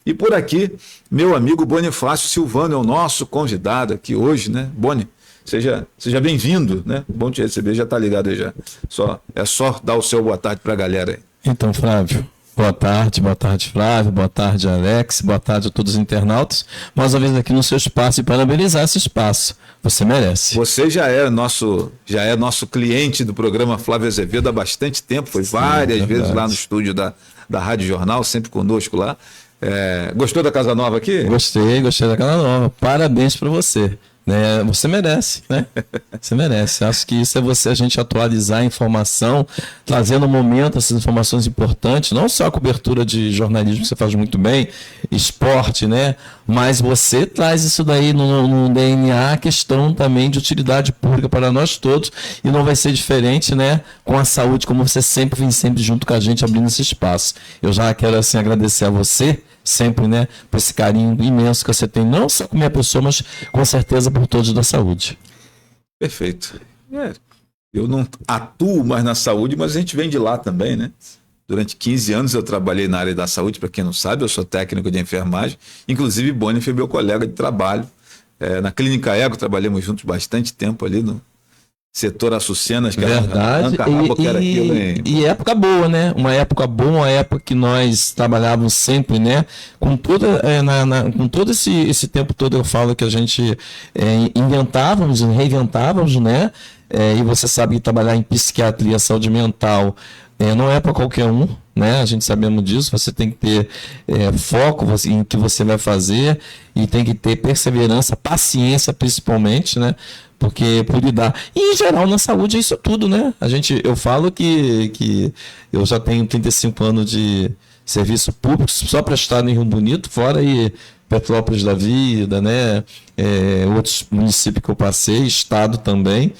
E por aqui, meu amigo Bonifácio Silvano é o nosso convidado aqui hoje, né? Boni, seja bem-vindo, né? Bom te receber, já tá ligado aí já. É só dar o seu boa tarde para a galera aí. Então, Flávio, boa tarde Flávio, boa tarde Alex, boa tarde a todos os internautas. Mais uma vez aqui no seu espaço e parabenizar esse espaço. Você merece. Você já é nosso cliente do programa Flávio Azevedo há bastante tempo, foi várias vezes lá no estúdio da Rádio Jornal, sempre conosco lá. Gostou da Casa Nova aqui? Gostei da Casa Nova. Parabéns para você. Né? Você merece, né? Você merece. Acho que isso é a gente atualizar a informação, trazer no momento essas informações importantes, não só a cobertura de jornalismo que você faz muito bem, esporte, né? Mas você traz isso daí no DNA, a questão também de utilidade pública para nós todos, e não vai ser diferente, né? Com a saúde, como você sempre vem junto com a gente, abrindo esse espaço. Eu já quero assim agradecer a você, sempre, né, por esse carinho imenso que você tem, não só com minha pessoa, mas com certeza por todos da saúde. Perfeito. Eu não atuo mais na saúde, mas a gente vem de lá também, né? Durante 15 anos eu trabalhei na área da saúde, para quem não sabe, eu sou técnico de enfermagem, inclusive Boni foi meu colega de trabalho. Na Clínica Ego, trabalhamos juntos bastante tempo ali no setor Açucenas, que verdade. E época boa, né? Uma época boa, uma época que nós trabalhávamos sempre, né? Com todo esse tempo todo eu falo que a gente inventávamos, reinventávamos, né? E você sabe que trabalhar em psiquiatria, saúde mental, não é para qualquer um, né? A gente sabemos disso, você tem que ter foco em que você vai fazer e tem que ter perseverança, paciência principalmente, né? Porque por lidar. E em geral na saúde é isso tudo, né? Eu falo que eu já tenho 35 anos de serviço público, só prestado em Rio Bonito, fora aí Petrópolis da Vida, né? Outros municípios que eu passei, estado também.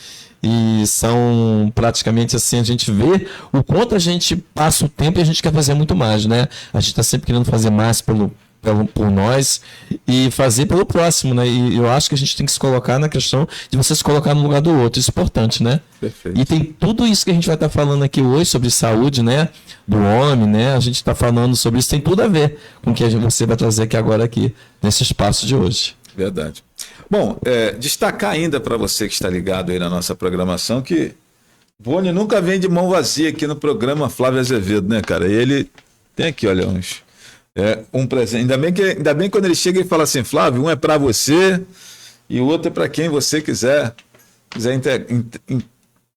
E são praticamente assim, a gente vê o quanto a gente passa o tempo e a gente quer fazer muito mais, né? A gente está sempre querendo fazer mais por nós e fazer pelo próximo, né? E eu acho que a gente tem que se colocar na questão de você se colocar no lugar do outro. Isso é importante, né? Perfeito. E tem tudo isso que a gente vai estar falando aqui hoje sobre saúde, né? Do homem, né? A gente está falando sobre isso, tem tudo a ver com o que você vai trazer aqui nesse espaço de hoje. Verdade. Bom, destacar ainda para você que está ligado aí na nossa programação que Boni nunca vem de mão vazia aqui no programa Flávio Azevedo, né, cara? E ele tem aqui, olha, um presente. Ainda bem quando ele chega e fala assim, Flávio, um é para você e o outro é para quem você quiser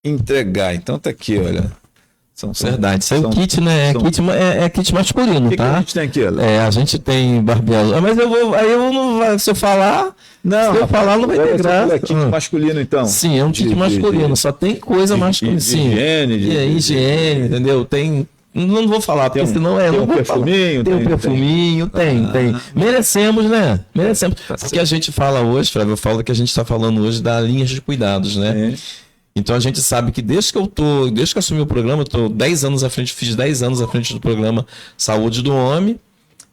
entregar. Então tá aqui, olha. Verdade, isso é o kit, né? Kit masculino, tá? Que a gente tem aqui, olha? A gente tem barbeado. Mas se eu falar, não vai ter graça. É kit masculino, então? Sim, é um kit masculino, só tem coisa masculina. Higiene, entendeu? Tem. Não vou falar, porque senão tem um perfuminho. Tem um perfuminho, tem. Merecemos, né? Merecemos. Porque a gente fala hoje, Flávio, eu falo que a gente está falando hoje da linha de cuidados, né? Então a gente sabe que desde que eu assumi o programa, eu estou 10 anos à frente, fiz 10 anos à frente do programa Saúde do Homem,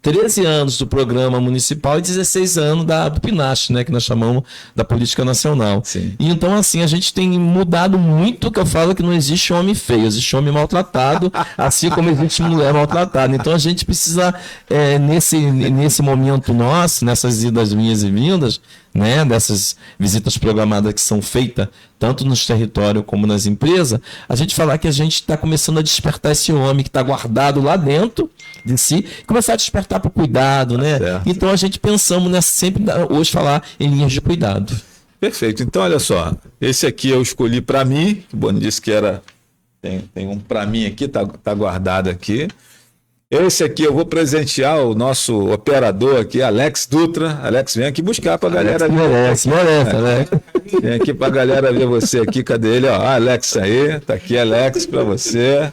13 anos do programa municipal e 16 anos do PNASH, né, que nós chamamos da Política Nacional. Sim. E então, assim, a gente tem mudado muito, que eu falo que não existe homem feio, existe homem maltratado, assim como existe mulher maltratada. Então a gente precisa, nesse momento nosso, nessas idas minhas e vindas, né, dessas visitas programadas que são feitas tanto nos territórios como nas empresas, a gente falar que a gente está começando a despertar esse homem que está guardado lá dentro de si, começar a despertar para o cuidado, né? Certo. Então a gente pensamos sempre hoje falar em linhas de cuidado. Perfeito. Então olha só, esse aqui eu escolhi para mim, o Boni disse que tem um para mim aqui, tá guardado aqui. Esse aqui eu vou presentear o nosso operador aqui, Alex Dutra. Alex, vem aqui buscar pra galera ver. Merece, Alex. Vem aqui pra galera ver você aqui. Cadê ele? Ó, Alex aí. Tá aqui, Alex, pra você.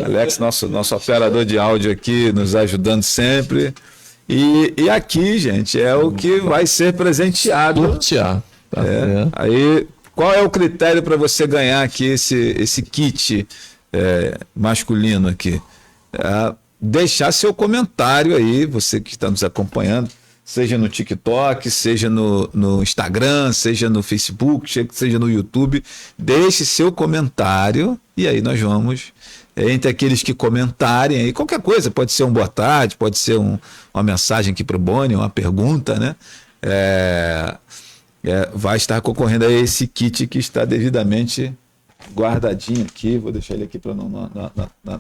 Alex, nosso operador de áudio aqui, nos ajudando sempre. E aqui, gente, é o que vai ser presenteado. Sortear. Tá aí, qual é o critério para você ganhar aqui esse kit masculino aqui? Deixar seu comentário aí, você que está nos acompanhando, seja no TikTok, seja no Instagram, seja no Facebook, seja no YouTube, deixe seu comentário e aí nós vamos entre aqueles que comentarem aí, qualquer coisa, pode ser um boa tarde, pode ser uma mensagem aqui para o Boni, uma pergunta, né? Vai estar concorrendo a esse kit que está devidamente guardadinho aqui. Vou deixar ele aqui para não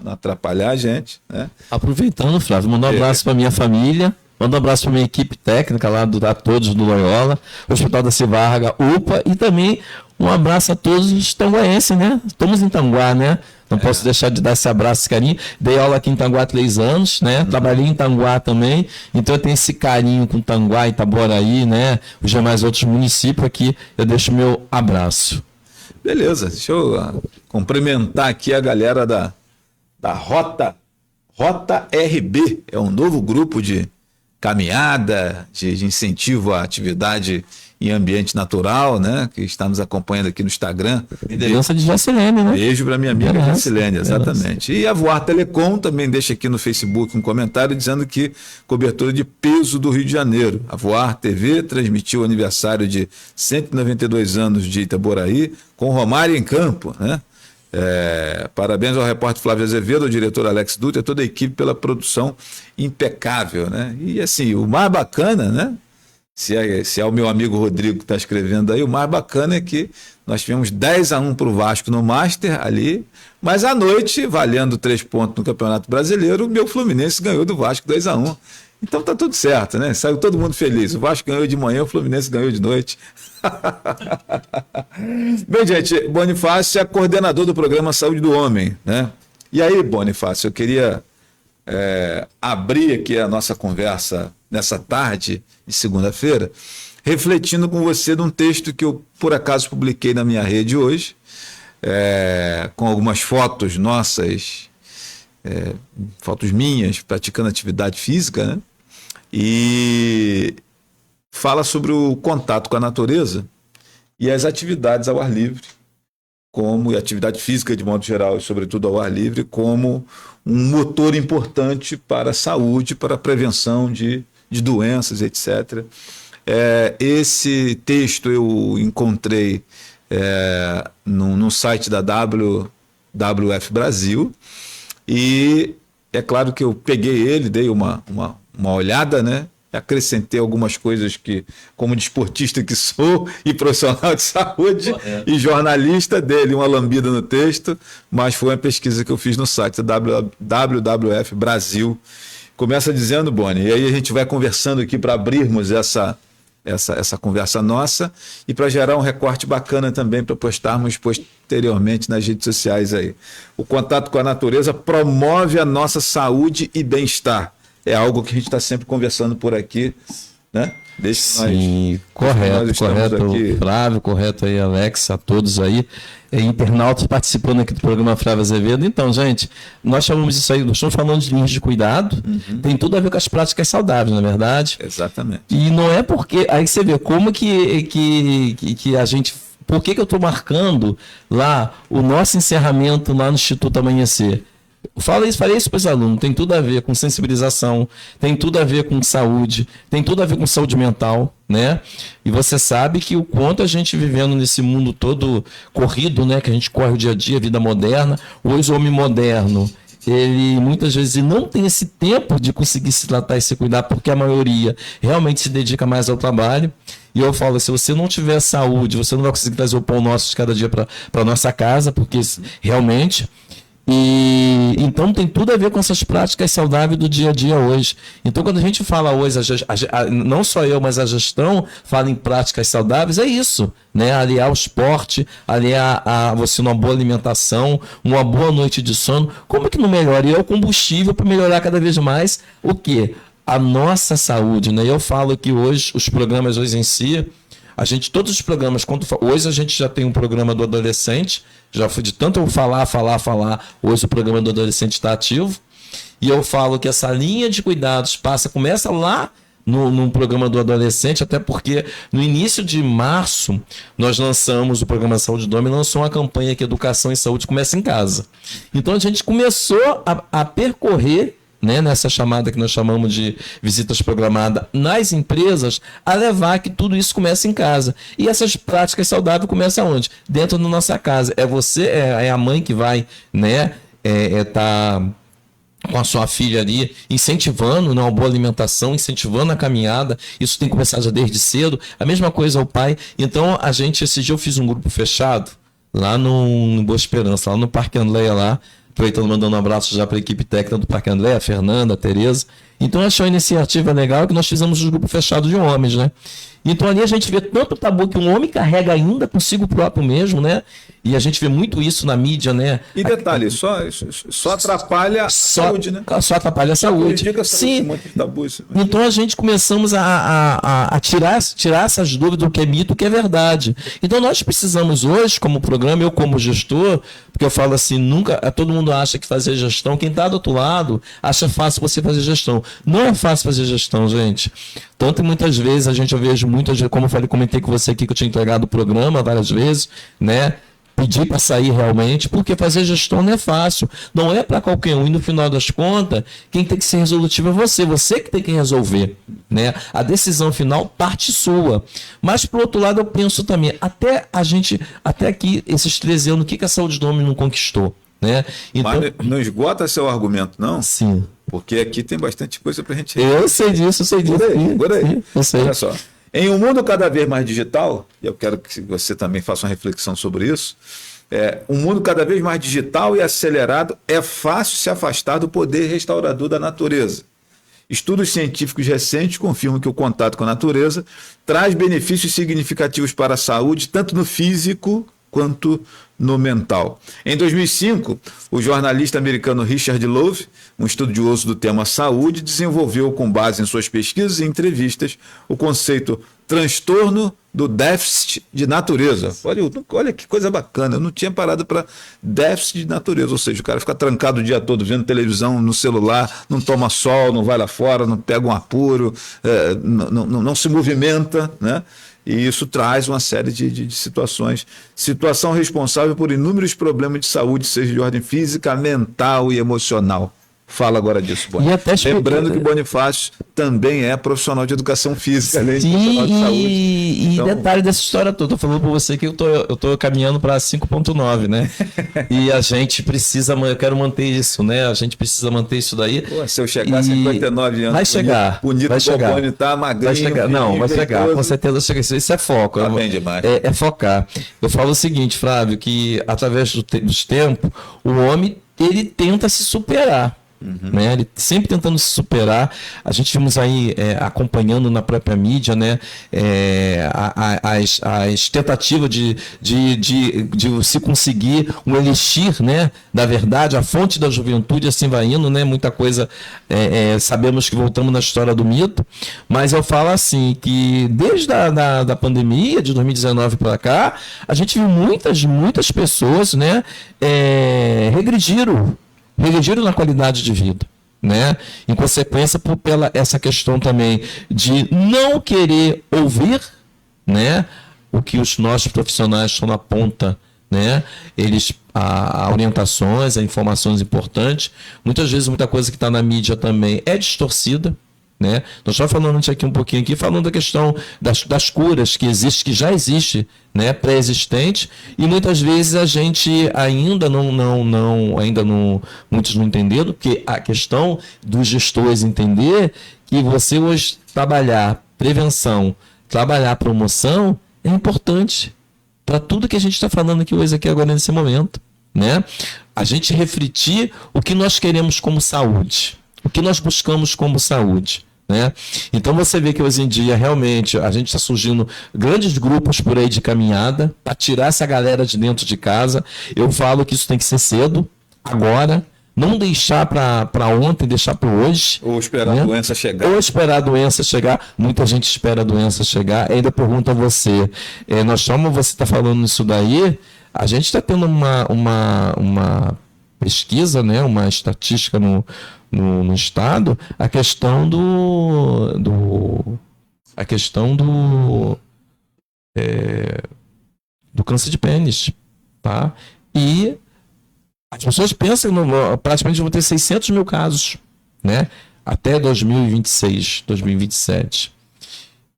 atrapalhar a gente, né? Aproveitando, Flávio, mandar um abraço para minha família, manda um abraço para minha equipe técnica lá, a todos do Loyola, Hospital da Civarga, UPA, e também um abraço a todos os tanguaenses, né? Estamos em Tanguá, né? Não posso deixar de dar esse abraço, esse carinho. Dei aula aqui em Tanguá há 3 anos, né? Trabalhei em Tanguá também, então eu tenho esse carinho com Tanguá, Itaboraí, né? Os demais outros municípios aqui, eu deixo o meu abraço. Beleza, deixa eu cumprimentar aqui a galera da Rota RB, é um novo grupo de caminhada, de incentivo à atividade em ambiente natural, né? Que está nos acompanhando aqui no Instagram. Liderança de Jacilene, né? Beijo para minha amiga Jacilene, exatamente. E a Voar Telecom também deixa aqui no Facebook um comentário dizendo que cobertura de peso do Rio de Janeiro. A Voar TV transmitiu o aniversário de 192 anos de Itaboraí com Romário em campo, né? Parabéns ao repórter Flávio Azevedo, ao diretor Alex Dutra e a toda a equipe pela produção impecável, né? E assim, o mais bacana, né? Se é o meu amigo Rodrigo que está escrevendo aí, o mais bacana é que nós tivemos 10-1 para o Vasco no Master ali, mas à noite, valendo 3 pontos no Campeonato Brasileiro, o meu Fluminense ganhou do Vasco 2-1. Então tá tudo certo, né? Saiu todo mundo feliz. O Vasco ganhou de manhã, o Fluminense ganhou de noite. Bem, gente, Bonifácio é coordenador do programa Saúde do Homem, né? E aí, Bonifácio, eu queria abrir aqui a nossa conversa nessa tarde de segunda-feira, refletindo com você num texto que eu, por acaso, publiquei na minha rede hoje, com algumas fotos nossas, fotos minhas, praticando atividade física, né? E fala sobre o contato com a natureza e as atividades ao ar livre, e atividade física de modo geral, e sobretudo ao ar livre, como um motor importante para a saúde, para a prevenção de doenças, etc. Esse texto eu encontrei no site da WWF Brasil, e é claro que eu peguei ele, dei uma olhada, né? Acrescentei algumas coisas que, como desportista que sou e profissional de saúde e jornalista, dei uma lambida no texto, mas foi uma pesquisa que eu fiz no site da WWF Brasil. Começa dizendo, Boni, e aí a gente vai conversando aqui para abrirmos essa conversa nossa e para gerar um recorte bacana também para postarmos posteriormente nas redes sociais aí. O contato com a natureza promove a nossa saúde e bem-estar. É algo que a gente está sempre conversando por aqui, né? Sim, correto, Flávio, correto aí, Alex, a todos aí, internautas participando aqui do programa Flávio Azevedo. Então, gente, nós chamamos isso aí, nós estamos falando de linhas de cuidado, tem tudo a ver com as práticas saudáveis, na verdade. Exatamente. E não é porque, aí você vê como que a gente... Por que eu estou marcando lá o nosso encerramento lá no Instituto Amanhecer? Falei isso para os alunos, tem tudo a ver com sensibilização, tem tudo a ver com saúde, tem tudo a ver com saúde mental, né? E você sabe que o quanto a gente vivendo nesse mundo todo corrido, né? Que a gente corre o dia a dia, vida moderna, hoje o homem moderno, ele muitas vezes não tem esse tempo de conseguir se tratar e se cuidar, porque a maioria realmente se dedica mais ao trabalho. E eu falo, se você não tiver saúde, você não vai conseguir trazer o pão nosso de cada dia para a nossa casa, porque realmente... E então tem tudo a ver com essas práticas saudáveis do dia a dia hoje. Então, quando a gente fala hoje, não só eu, mas a gestão fala em práticas saudáveis, é isso, né? Aliar o esporte, aliar a você uma boa alimentação, uma boa noite de sono. Como é que não melhora? E é o combustível para melhorar cada vez mais o quê? A nossa saúde, né? Eu falo que hoje, os programas hoje em si, todos os programas, hoje a gente já tem um programa do adolescente, já foi de tanto eu falar, hoje o programa do adolescente está ativo, e eu falo que essa linha de cuidados começa lá no programa do adolescente, até porque no início de março nós lançamos, o programa Saúde do Homem lançou uma campanha que Educação e Saúde Começa em Casa. Então a gente começou a percorrer, né, nessa chamada que nós chamamos de visitas programadas nas empresas, a levar que tudo isso comece em casa. E essas práticas saudáveis começam onde? Dentro da nossa casa. É você, é a mãe que vai, né, tá com a sua filha ali, incentivando, né, uma boa alimentação, incentivando a caminhada. Isso tem que começar já desde cedo. A mesma coisa ao pai. Então, esse dia eu fiz um grupo fechado lá no Boa Esperança, lá no Parque Andréia, lá, aproveitando, mandando um abraço já para a equipe técnica do Parque Andréia, a Fernanda, a Tereza. Então, achei uma iniciativa legal que nós fizemos um grupo fechado de homens, né? Então, ali a gente vê tanto tabu que um homem carrega ainda consigo próprio mesmo, né? E a gente vê muito isso na mídia, né? E detalhe, só atrapalha a saúde, né? Só atrapalha a saúde. Sim. Então a gente começamos a tirar essas dúvidas do que é mito, do que é verdade. Então nós precisamos hoje, como programa, eu como gestor, porque eu falo assim, todo mundo acha que fazer gestão, quem está do outro lado acha fácil você fazer gestão. Não é fácil fazer gestão, gente. Tanto muitas vezes eu vejo muitas, como eu comentei com você aqui que eu tinha entregado o programa várias vezes, né? Pedir para sair realmente, porque fazer gestão não é fácil, não é para qualquer um, e no final das contas, quem tem que ser resolutivo é você que tem que resolver, né? A decisão final parte sua, mas por outro lado eu penso também, até aqui, esses 13 anos, o que a saúde do homem não conquistou, né? Então, mas não esgota seu argumento, não? Sim. Porque aqui tem bastante coisa para a gente... Eu sei disso. Por aí. Sim, eu sei. Olha só. Em um mundo cada vez mais digital, e eu quero que você também faça uma reflexão sobre isso, um mundo cada vez mais digital e acelerado, é fácil se afastar do poder restaurador da natureza. Estudos científicos recentes confirmam que o contato com a natureza traz benefícios significativos para a saúde, tanto no físico quanto no mental. Em 2005, o jornalista americano Richard Louv, um estudioso do tema saúde, desenvolveu, com base em suas pesquisas e entrevistas, o conceito transtorno do déficit de natureza. Olha que coisa bacana, eu não tinha parado para déficit de natureza, ou seja, o cara fica trancado o dia todo vendo televisão no celular, não toma sol, não vai lá fora, não pega um apuro, não se movimenta, né? E isso traz uma série de situações. Situação responsável por inúmeros problemas de saúde, seja de ordem física, mental e emocional. Fala agora disso, Bonifácio. Lembrando que o Bonifácio também é profissional de educação física, além de profissional de saúde. E então... detalhe dessa história toda, eu falando para você que eu tô caminhando para 5.9, né? E a gente precisa, eu quero manter isso, né? A gente precisa manter isso daí. Pô, se eu chegar a 59 anos, vai chegar. Bonito, vai chegar. Boni, tá magrinho. Vai chegar. Não, vai chegar. Com certeza chega. Isso é foco. Tá bem demais. É focar. Eu falo o seguinte, Flávio, que através dos tempos, o homem, ele tenta se superar. Uhum. Né? Ele sempre tentando se superar. A gente vimos aí acompanhando na própria mídia, né? As tentativas de se conseguir um elixir, né? Da verdade, a fonte da juventude, assim vai indo, né? Muita coisa sabemos que voltamos na história do mito, mas eu falo assim que desde da pandemia de 2019 para cá, a gente viu muitas pessoas, né? Regrediram na qualidade de vida, né? Em consequência, pela essa questão também de não querer ouvir, né? O que os nossos profissionais estão na ponta, né? Eles orientações, informações importantes. Muitas vezes muita coisa que está na mídia também é distorcida. Né? Nós estamos falando aqui um pouquinho falando da questão das curas que já existe, né, pré-existente, e muitas vezes a gente ainda muitos não entenderam, porque a questão dos gestores entender que você hoje trabalhar prevenção, trabalhar promoção é importante para tudo que a gente está falando aqui agora nesse momento, né? A gente refletir o que nós queremos como saúde, o que nós buscamos como saúde. Né? Então você vê que hoje em dia realmente a gente está surgindo grandes grupos por aí de caminhada para tirar essa galera de dentro de casa. Eu falo que isso tem que ser cedo, agora, não deixar para ontem, deixar para hoje. Ou esperar, né? A doença chegar. Ou esperar a doença chegar. Muita gente espera a doença chegar. Ainda pergunta a você, você está falando isso daí, a gente está tendo uma pesquisa, né? Uma estatística no estado, a questão do câncer de pênis, tá? E as pessoas pensam praticamente vão ter 600 mil casos, né? Até 2026, 2027.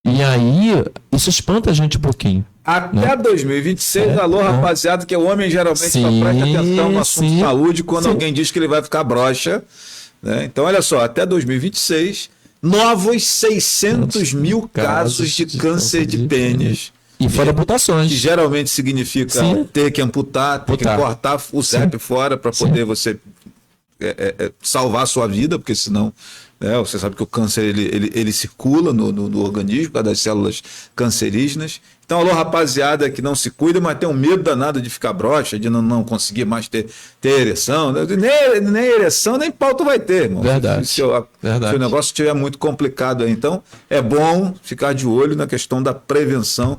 E aí, isso espanta a gente um pouquinho, Até 2026, alô, rapaziada, que o homem geralmente só presta atenção no assunto de saúde quando alguém diz que ele vai ficar broxa. Né? Então, olha só, até 2026, novos 600 mil casos de câncer de pênis. E fora amputações. Que geralmente significa ter que amputar, ter que cortar o CEP fora para poder você salvar a sua vida, porque senão... você sabe que o câncer ele circula no organismo, por causa das células cancerígenas. Então, alô, rapaziada que não se cuida, mas tem um medo danado de ficar broxa, de não conseguir mais ter ereção. Nem ereção, nem pau tu vai ter, irmão. Verdade. Se o negócio estiver muito complicado aí. Então, é bom ficar de olho na questão da prevenção